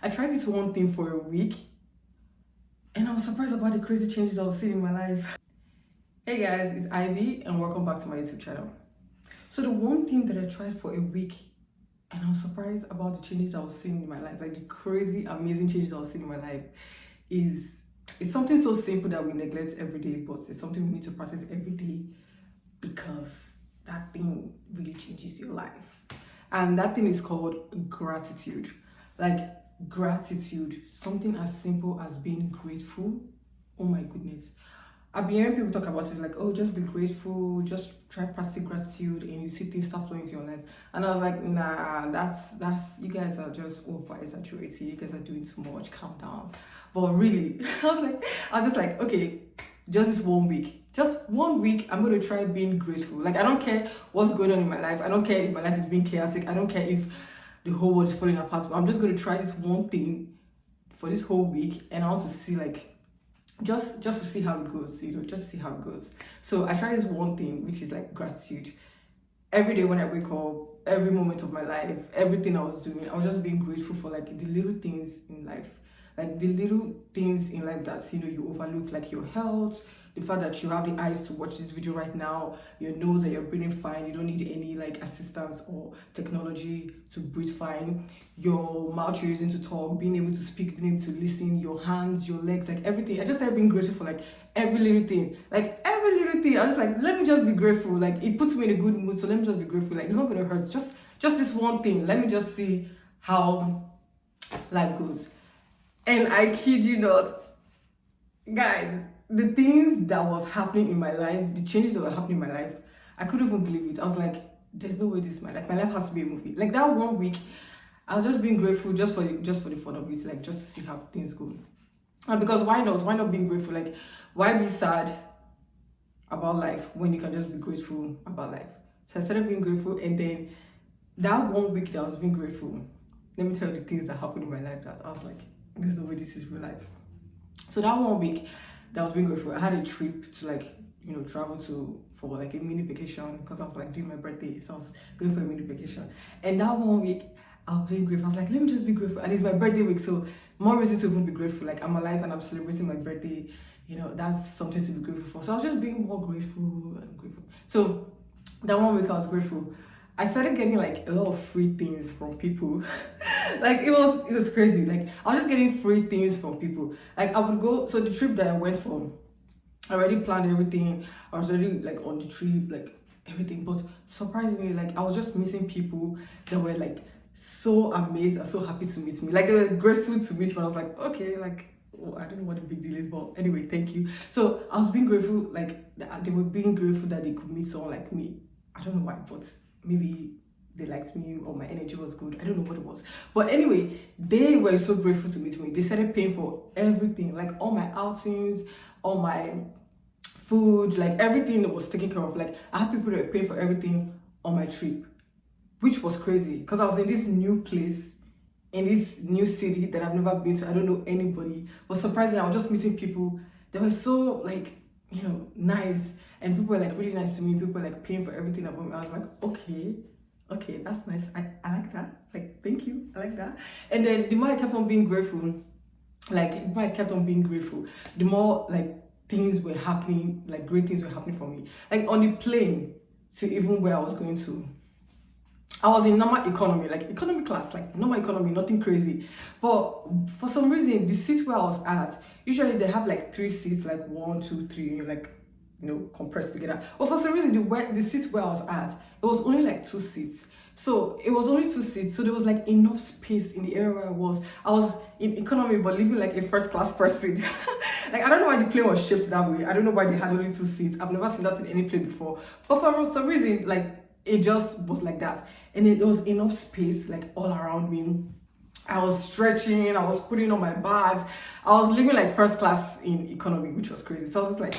I tried this one thing for a week and I was surprised about the crazy changes I was seeing in my life. Hey guys, it's Ivy and welcome back to my YouTube channel. So the one thing that I tried for a week and I was surprised about the changes I was seeing in my life, like the crazy, amazing changes I was seeing in my life, is it's something so simple that we neglect every day, but it's something we need to practice every day because that thing really changes your life. And that thing is called gratitude. Like gratitude, something as simple as being grateful. Oh my goodness. I've been hearing people talk about it like, oh, just be grateful, just try practicing gratitude and you see things start flowing into your life. And I was like, nah, that's you guys are just over exaggerating, you guys are doing too much, calm down. But really, I was just like, okay, just this 1 week. Just 1 week, I'm gonna try being grateful. Like I don't care what's going on in my life. I don't care if my life is being chaotic. I don't care if the whole world is falling apart. But I'm just gonna try this one thing for this whole week, and I want to see like just to see how it goes, just to see how it goes. So I tried this one thing, which is like gratitude. Every day when I wake up, every moment of my life, everything I was doing, I was just being grateful for like the little things in life. Like the little things in life that you overlook, like your health, the fact that you have the eyes to watch this video right now, your nose that you're breathing fine, you don't need any like assistance or technology to breathe fine, your mouth you're using to talk, being able to speak, being able to listen, your hands, your legs, like everything. I just started being grateful for like every little thing. Like every little thing. I was like, let me just be grateful. Like it puts me in a good mood, so let me just be grateful. Like it's not gonna hurt. Just this one thing. Let me just see how life goes. And I kid you not, guys, the things that was happening in my life, the changes that were happening in my life, I couldn't even believe it. I was like, there's no way this is my life. My life has to be a movie. Like that 1 week, I was just being grateful just for the fun of it, like just to see how things go. And because why not? Why not being grateful? Like, why be sad about life when you can just be grateful about life? So I started being grateful, and then that 1 week that I was being grateful, let me tell you the things that happened in my life that I was like, there's no way this is real life. So that 1 week that I was being grateful, I had a trip to like, travel to for like a mini vacation because I was like doing my birthday. So I was going for a mini vacation. And that 1 week I was being grateful. I was like, let me just be grateful. And it's my birthday week, so more reason to even be grateful. Like I'm alive and I'm celebrating my birthday. That's something to be grateful for. So I was just being more grateful and grateful. So that 1 week I was grateful. I started getting like a lot of free things from people. Like it was crazy. Like I was just getting free things from people. Like I would go, so the trip that I went for, I already planned everything. I was already like on the trip, like everything. But surprisingly, like I was just missing people that were like so amazed and so happy to meet me. Like they were grateful to meet me. I was like, okay, like I don't know what the big deal is, but anyway, thank you. So I was being grateful, like they were being grateful that they could meet someone like me. I don't know why, but maybe they liked me or my energy was good. I don't know what it was. But anyway, they were so grateful to meet me. They started paying for everything, like all my outings, all my food, like everything that was taken care of. Like I had people that were paying for everything on my trip, which was crazy because I was in this new place, in this new city that I've never been to. I don't know anybody. But surprisingly, I was just meeting people that were so like, nice. And people were like really nice to me. People were like paying for everything about me. I was like, okay, that's nice. I like that. Like, thank you. I like that. And then the more I kept on being grateful, the more like things were happening, like great things were happening for me. Like on the plane to even where I was going to, I was in normal economy, like economy class, like normal economy, nothing crazy. But for some reason, the seat where I was at, usually they have like 3 seats, like 1, 2, 3, and you're like, compressed together. But for some reason, the seat where I was at, it was only like 2 seats. So it was only 2 seats. So there was like enough space in the area where I was. I was in economy, but living like a first class person. Like, I don't know why the plane was shaped that way. I don't know why they had only 2 seats. I've never seen that in any plane before. But for some reason, like, it just was like that. And there was enough space, like, all around me. I was stretching, I was putting on my bags. I was living like first class in economy, which was crazy. So I was just like,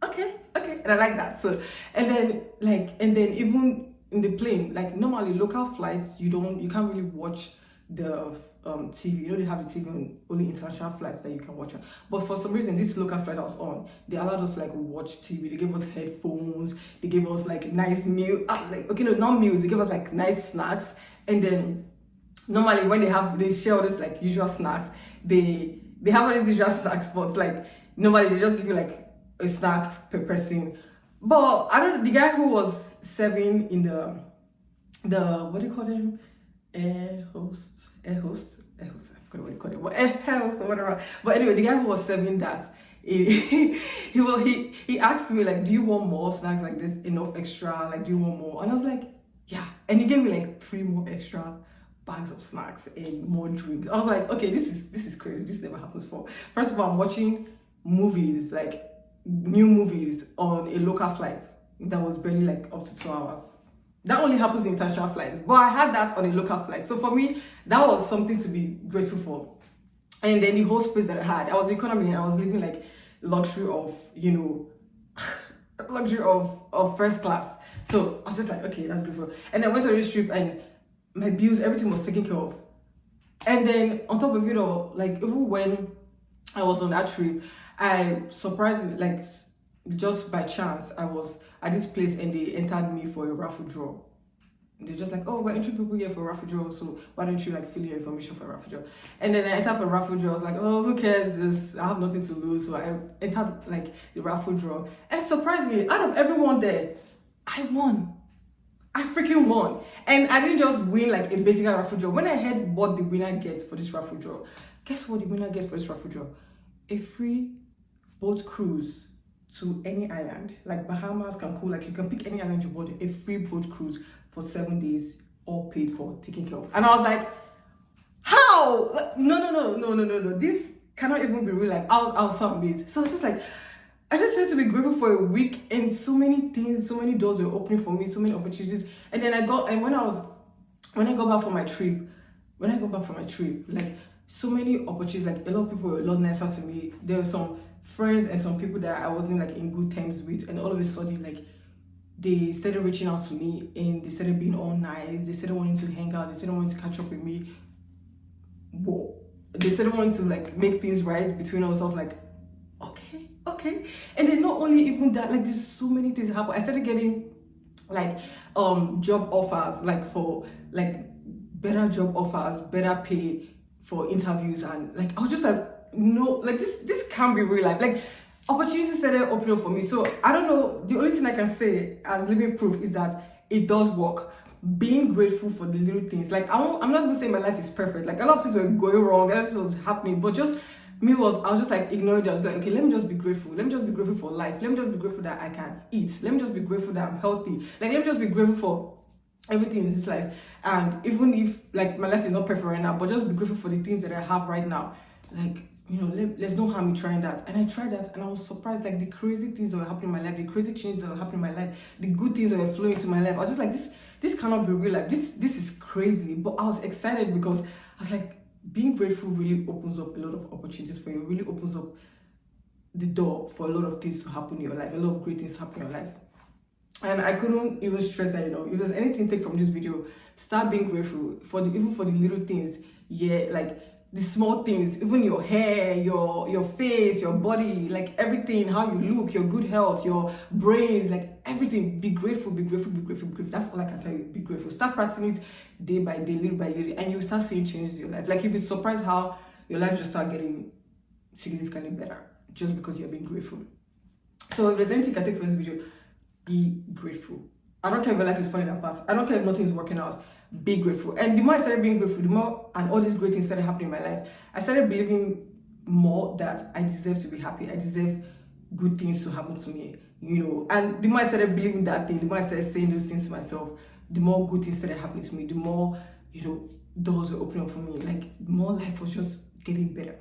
okay, and I like that. So and then even in the plane, like normally local flights, you can't really watch the TV. They have the TV on only international flights that you can watch on. But for some reason, this local flight I was on, they allowed us to like watch TV. They gave us headphones. They gave us like nice meal. Like, okay, no, not meals. They gave us like nice snacks. And then normally when they share all this like usual snacks, they have all these usual snacks, but like normally they just give you like a snack per person. But I don't know, the guy who was serving in the what do you call him, air host, I forgot what you call it, but air host or whatever. But anyway, the guy who was serving that, he asked me like, do you want more snacks like this, enough extra, like do you want more? And I was like, yeah. And he gave me like 3 more extra bags of snacks and more drinks. I was like, okay, this is crazy. This never happens before. First of all, I'm watching movies, like new movies on a local flight that was barely like up to 2 hours. That only happens in international flights, but I had that on a local flight. So for me, that was something to be grateful for. And then the whole space that I had, I was economy and I was living like luxury of, you know, luxury of first class. So I was just like, okay, that's grateful. And I went on this trip and my bills, everything was taken care of. And then on top of it all, like even when I was on that trip, I surprised, like just by chance, I was at this place and they entered me for a raffle draw. They're just like, oh, we're entering people here for a raffle draw, so why don't you like fill your information for a raffle draw? And then I entered for a raffle draw. I was like, oh, who cares? I have nothing to lose. So I entered like the raffle draw. And surprisingly, out of everyone there, I won. I freaking won. And I didn't just win like a basic raffle draw. When I heard what the winner gets for this raffle draw, guess what the winner gets for this raffle draw? A free boat cruise to any island, like Bahamas, Cancun, like you can pick any island you want, a free boat cruise for 7 days, all paid for, taken care of. And I was like, how? Like, no. This cannot even be real life. I was so amazed. So I was just like, I just had to be grateful for a week, and so many things, so many doors were opening for me, so many opportunities. And then when I got back from my trip, like so many opportunities, like a lot of people were a lot nicer to me. There were some friends and some people that I wasn't like in good terms with, and all of a sudden like they started reaching out to me and they started being all nice. They started wanting to hang out. They started wanting to catch up with me. Whoa. They started wanting to like make things right between us. I was like, okay. And then not only even that, like there's so many things happen. I started getting like job offers, like for like better job offers, better pay for interviews, and like I was just like, no, like this can't be real life. Like opportunities started opening up for me. So I don't know, the only thing I can say as living proof is that it does work. Being grateful for the little things. Like I'm not even saying my life is perfect. Like a lot of things were going wrong, a lot of things was happening, but just I was just like ignoring it. I was like, okay, let me just be grateful. Let me just be grateful for life. Let me just be grateful that I can eat. Let me just be grateful that I'm healthy. Like let me just be grateful for everything in this life. And even if like my life is not perfect right now, but just be grateful for the things that I have right now. Like, you know, there's no harm in trying that. And I tried that and I was surprised, like the crazy things that were happening in my life, the crazy changes that were happening in my life, the good things that were flowing into my life. I was just like, this cannot be real life. This is crazy. But I was excited because I was like, being grateful really opens up a lot of opportunities for you, really opens up the door for a lot of things to happen in your life, a lot of great things to happen in your life. And I couldn't even stress that, you know, if there's anything to take from this video, start being grateful for even for the little things. Yeah, like the small things, even your hair, your face, your body, like everything, how you look, your good health, your brain, like everything. Be grateful, be grateful, be grateful, be grateful. That's all I can tell you. Be grateful. Start practicing it day by day, little by little, and you'll start seeing changes in your life. Like you'll be surprised how your life just start getting significantly better just because you're being grateful. So if there's anything I take from this video, be grateful. I don't care if your life is falling apart. I don't care if nothing is working out. Be grateful. And the more I started being grateful, the more and all these great things started happening in my life, I started believing more that I deserve to be happy. I deserve good things to happen to me, you know. And the more I started believing that thing, the more I started saying those things to myself, the more good things started happening to me, the more, you know, doors were opening up for me. Like the more life was just getting better.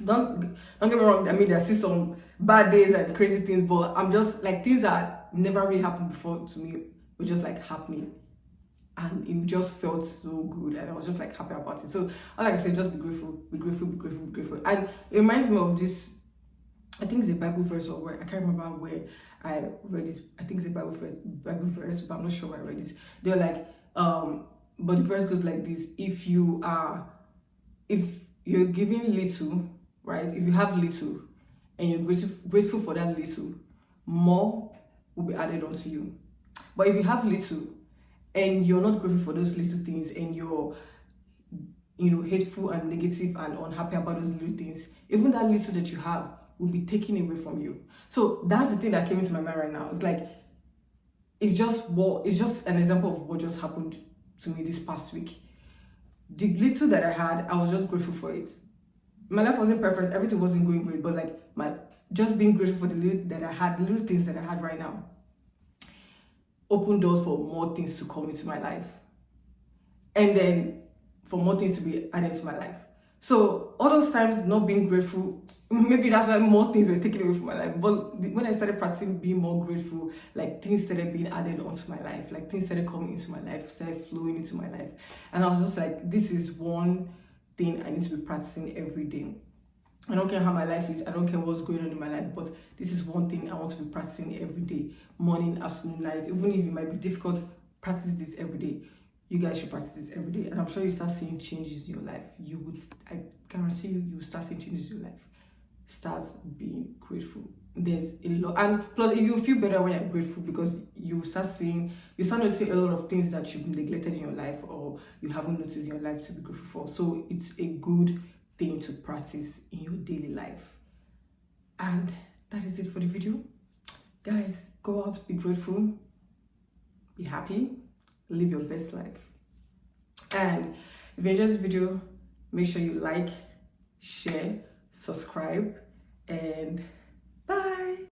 Don't get me wrong, I mean there are still some bad days and crazy things, but I'm just like things that never really happened before to me were just like happening. And it just felt so good, and I was just like happy about it. So all I can say, just be grateful, be grateful, be grateful, be grateful. And it reminds me of this, I think it's a Bible verse or where I can't remember where I read this. I think it's a Bible verse, but I'm not sure where I read this. They're like, but the verse goes like this: if you're giving little, right? If you have little and you're grateful for that little, more will be added onto you. But if you have little and you're not grateful for those little things, and you're hateful and negative and unhappy about those little things, even that little that you have will be taken away from you. So that's the thing that came into my mind right now. It's like, it's just an example of what just happened to me this past week. The little that I had, I was just grateful for it. My life wasn't perfect, everything wasn't going great, but like just being grateful for the little that I had, the little things that I had right now, opened doors for more things to come into my life. And then for more things to be added to my life. So all those times not being grateful, maybe that's why more things were taken away from my life. But when I started practicing being more grateful, like things started being added onto my life, like things started coming into my life, started flowing into my life. And I was just like, this is one thing I need to be practicing every day. I don't care how my life is, I don't care what's going on in my life, but this is one thing I want to be practicing every day, morning, afternoon, night. Even if it might be difficult, practice this every day. You guys should practice this every day, and I'm sure you start seeing changes in your life. I guarantee you will start seeing changes in your life. Start being grateful. There's a lot, and plus you feel better when you're grateful, because you start noticing a lot of things that you've neglected in your life or you haven't noticed in your life to be grateful for. So it's a good thing to practice in your daily life. And that is it for the video, guys. Go out, be grateful, be happy, live your best life. And if you enjoyed this video, make sure you like, share, subscribe, and